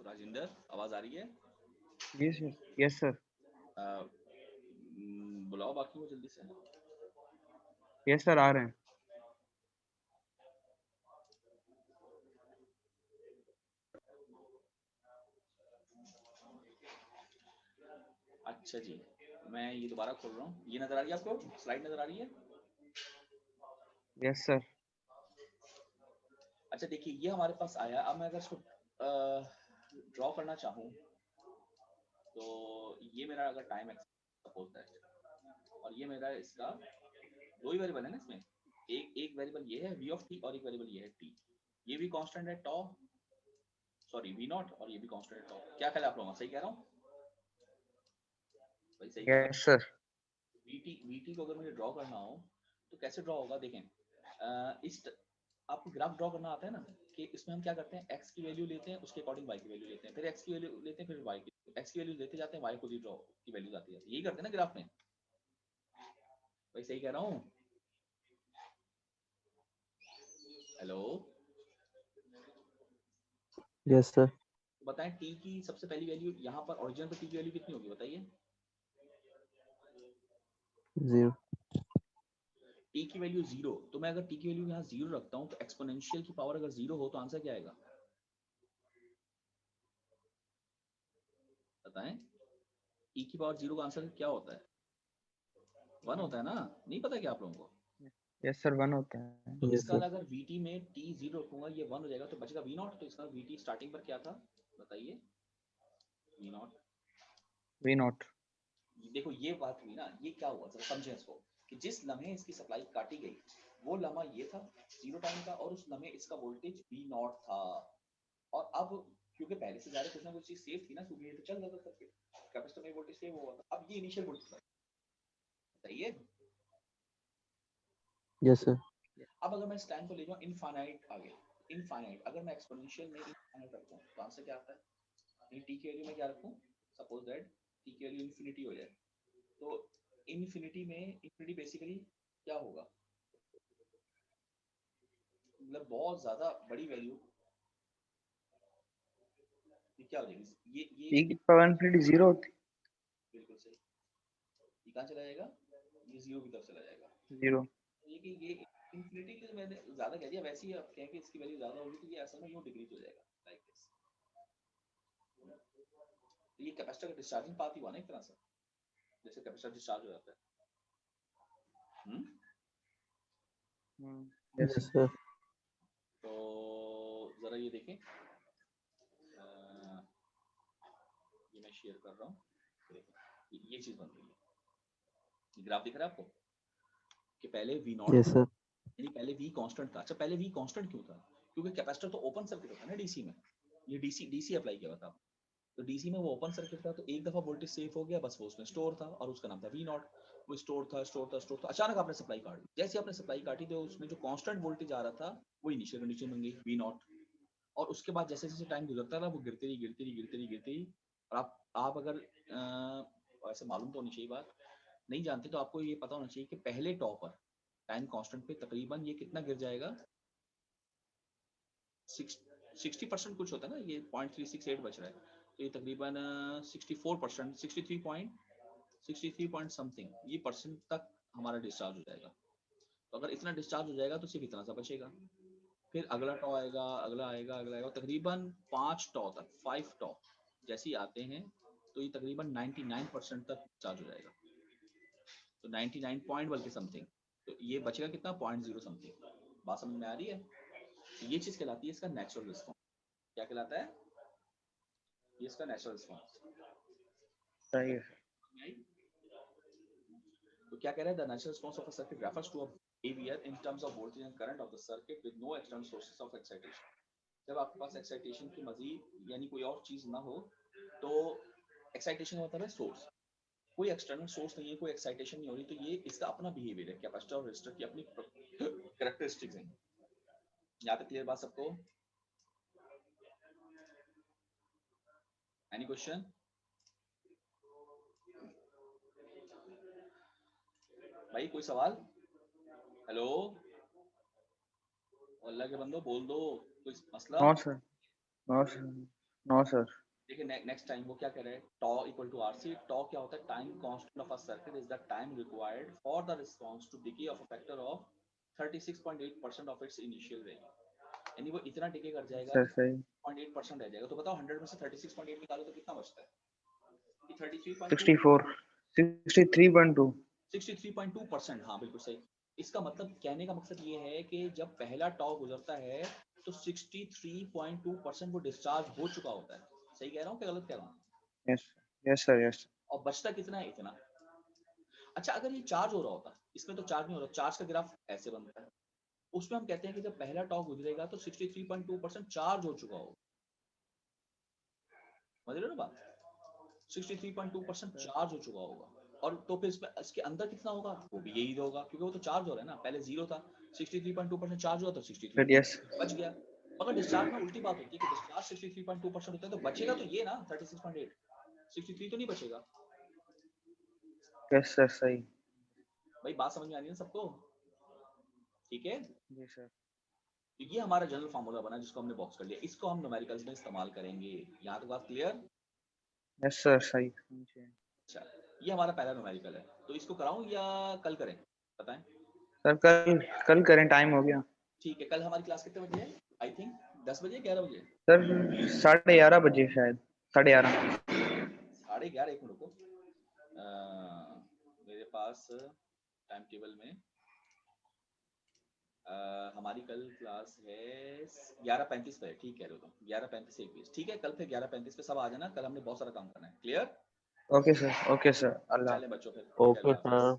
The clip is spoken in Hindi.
राजिंदर, आवाज आ रही है? यस सर, यस सर, बुलाओ बाकी को जल्दी से। यस सर, आ रहे हैं। अच्छा जी, मैं ये दोबारा खोल रहा हूँ। ये नजर आ रही है आपको? स्लाइड नजर आ रही है? Yes sir. अच्छा देखिए, ये हमारे पास आया। अब मैं अगर इसको ड्रॉ करना चाहूँ तो ये मेरा अगर टाइम सपोज है, और ये मेरा इसका दो ही वेरिएबल है ना इसमें। एक एक वेरिएबल ये है वी ऑफ टी, और एक वेरिएबल ये है टी। ये भी कांस्टेंट है टॉ, सॉरी वी नॉट, और ये भी कांस्टेंट है टॉ। क्या ख्याल है आप लोगों का? सही कह रहा हूँ भाई? सही कह रहा यस सर। हूँ। वीटी को अगर मुझे ड्रॉ करना हो तो कैसे ड्रॉ होगा? देखें, आपको ग्राफ ड्रॉ करना आता है ना, कि इसमें हम क्या करते हैं, एक्स की वैल्यू लेते हैं, उसके अकॉर्डिंग वाई की वैल्यू लेते हैं, फिर एक्स की वैल्यू लेते हैं, फिर वाई की, एक्स की वैल्यू लेते जाते हैं, वाई को भी ड्रॉ की वैल्यू आती है। यही करते हैं ना ग्राफ में भाई? सही कह रहा हूँ? Hello, yes sir. बताएं टी की सबसे पहली वैल्यू यहाँ पर ओरिजिन पर टी की वैल्यू कितनी होगी बताइए? 0। टी की वैल्यू 0। तो मैं अगर टी की वैल्यू यहाँ 0 रखता हूँ तो एक्सपोनेंशियल की पावर अगर 0 हो तो आंसर क्या आएगा बताएं? ई की पावर 0 का आंसर क्या होता है? 1 होता है ना? नहीं पता क्या आप लोगों को? यस सर, 1 होता है। तो यस इसका सर। अगर वीटी में टी 0 रखूंगा, ये 1 हो जाएगा, तो बचेगा वी नॉट। तो इसका वीटी स्टार्टिंग पर क्या था बताइए? V naught. V naught. देखो ये बात हुई ना, ये क्या हुआ जरा समझें इसको, कि जिस लम्हे इसकी सप्लाई काटी गई वो लम्हा ये था 0 टाइम का, और उस लम्हे इसका वोल्टेज वी नॉट था। और अब क्योंकि पहले से ज्यादा कुछ ना कुछ चीज सेव थी ना, क्योंकि ये तो चल रहा था सर्किट, कैपेसिटर में वोल्टेज सेव हुआ था। अब ये इनिशियल वोल्टेज सही है। Yes sir. अब अगर मैं स्टैंड को ले जाऊं इनफाइनाइट आगे, इनफाइनाइट अगर मैं एक्सपोनेंशियल में इनफाइनाइट रखूं तो आंसर क्या आता है? टी की वैल्यू में क्या रखूं? सपोज दैट टी की वैल्यू इन्फिनिटी हो जाए, तो इन्फिनिटी में इन्फिनिटी बेसिकली क्या होगा? मतलब बहुत ज्यादा बड़ी वैल्यू, ये क्या हो जाएगी? ई की पावर इनफिनिटी 0 होती बिल्कुल सही। ये कहाँ चला जाएगा? ये 0 की तरफ चला जाएगा। है। 0। ये कि ये इन्फिनिटी के मैंने ज्यादा कह दिया, वैसे ही आप कहें कि इसकी वैल्यू ज्यादा होगी तो ये असल में यूं डिक्रीज हो जाएगा लाइक दिस। तो ये कैपेसिटर का डिस्चार्जिंग पाथ ही हुआ ना एक तरह से, जैसे कैपेसिटर डिस्चार्ज हो जाता है। Yes sir. तो जरा ये देखें, ये मैं शेयर कर रहा हूँ, ये चीज बन रही है। ग्राफ दिख रहा है आपको कि पहले वी नॉट यस था, सर। यानी पहले वी कांस्टेंट था। अच्छा, पहले वी कांस्टेंट क्यों था? क्योंकि कैपेसिटर तो ओपन सर्किट होता है ना डीसी में। ये डीसी डीसी अप्लाई किया हुआ था, तो डीसी में वो ओपन सर्किट था, तो एक दफा वोल्टेज सेव हो गया, बस वो उसमें स्टोर था, और उसका नाम था वी नॉट। वो स्टोर था स्टोर था स्टोर था। अचानक आपने सप्लाई काट दी, जैसे आपने सप्लाई काटी तो उसमें जो कांस्टेंट वोल्टेज आ रहा था वो इनिशियल कंडीशन बन गई वी नॉट। और उसके बाद जैसे जैसे टाइम गुजरता रहा वो गिरती रही गिरती रही गिरती रही गिरती रही। और आप अगर ऐसे मालूम तो होनी चाहिए बात, नहीं जानते तो आपको ये पता होना चाहिए कि पहले टॉप पर टाइम कांस्टेंट पे तकरीबन ये कितना गिर जाएगा? 60% कुछ होता है ना, ये 0.368 बच रहा है, तो ये तकरीबन 64%, 63 पॉइंट समथिंग ये परसेंट तक हमारा डिस्चार्ज हो जाएगा। तो अगर इतना डिस्चार्ज हो जाएगा तो सिर्फ इतना सा बचेगा। फिर अगला टॉ आएगा, अगला आएगा, अगला आएगा, तकरीबन 5 टॉ तक, 5 टॉ जैसे ही आते हैं तो ये तकरीबन 99% तक डिस्चार्ज हो जाएगा। तो 99 पॉइंट बल्कि समथिंग, तो ये बचेगा कितना? 0.0 समथिंग। बात समझ में आ रही है? तो ये चीज कहलाती है इसका नेचुरल रिस्पॉन्स। क्या कहलाता है? ये इसका नेचुरल रिस्पॉन्स। सही है। तो क्या कह रहा है? The natural response of a circuit refers to a behaviour in terms of voltage and current of the circuit with no external sources of excitation. जब आपके पास एक्साइटेशन की मजीद यानी कोई और चीज ना हो, तो एक्साइटेशन मतलब है सोर्स, कोई एक्सटर्नल सोर्स नहीं है, कोई एक्साइटेशन नहीं हो रही, तो ये इसका अपना बिहेवियर है। कैपेसिटर और रेजिस्टर की अपनी कैरेक्टरिस्टिक्स हैं। यहाँ पे क्लियर बात सबको? Any question? भाई कोई सवाल? हेलो, अल्लाह के बंदो बोल दो, कोई मसला? No sir, no sir. No sir. देखिए नेक्स्ट टाइम वो क्या कह रहे हैं, tau equal to RC. Tau क्या होता है, time constant of a circuit is the time required for the response to decay of a factor of 36.8% of its initial value. यानी वो इतना डिके कर जाएगा सर कि सही. 0.8% रह जाएगा. तो बताओ 100 में से 36.8 निकालो तो कितना बचता है, कि 33.2. 64. 63.2. 63.2%. हाँ बिल्कुल सही. इसका मतलब, कहने का मकसद ये है कि जब पहला टॉ गुजरता है तो 63.2% वो डिस्चार्ज हो चुका होता है. सही कह रहा हूँ कि गलत कह रहा हूँ? यस. Yes sir. यस. और बचता कितना है, इतना. अच्छा, अगर ये चार्ज हो रहा होता, इसमें तो चार्ज नहीं हो रहा, चार्ज का ग्राफ ऐसे बनता है. उसमें हम कहते हैं कि जब पहला टॉ गुजरेगा तो 63.2% चार्ज हो चुका होगा. समझ रहे हो ना बात? 63.2% चार्ज हो चुका होगा. और तो फिर इसमें इसके अंदर कितना होगा, वो भी यही होगा, क्योंकि वो तो चार्ज हो रहा है ना. पहले जीरो था, 63.2% चार्ज हुआ तो 63 सर यस. बच गया. मगर डिस्चार्ज में उल्टी बात होती है कि डिस्चार्ज 63.2% होता है, तो बचेगा तो ये ना 36.8, 63 तो नहीं बचेगा. यस सर सही. भाई बात समझ में आ रही है ना सबको? ठीक है. जी सर. तो ये हमारा जनरल फार्मूला बना जिसको हमने बॉक्स कर लिया. इसको हम न्यूमेरिकल्स में इस्तेमाल करेंगे. यहाँ तक बात क्लियर? यस सर सही. अच्छा, ये हमारा पहला न्यूमेरिकल है. तो इसको कराऊं या कल करें, बताएं. सर कल कल करें, टाइम हो गया. ठीक है, कल हमारी क्लास कितने बजे है? आई थिंक 10 बजे, 11 बजे. सर 11:30 बजे शायद. 11:30. 11:30. एक मिनट रुको. मेरे पास टाइम टेबल में हमारी कल क्लास है 11:35 पे. ठीक कह रहे हो तुम, 11:35 से 1:20. ठीक है, कल फिर 11:35 पे सब आ जाना. कल हमने बहुत सारा काम करना है. Clear? Okay sir. Okay sir. अल्लाह. चले बच्चों, फिर ओके अल्लाह हाफिज. सर.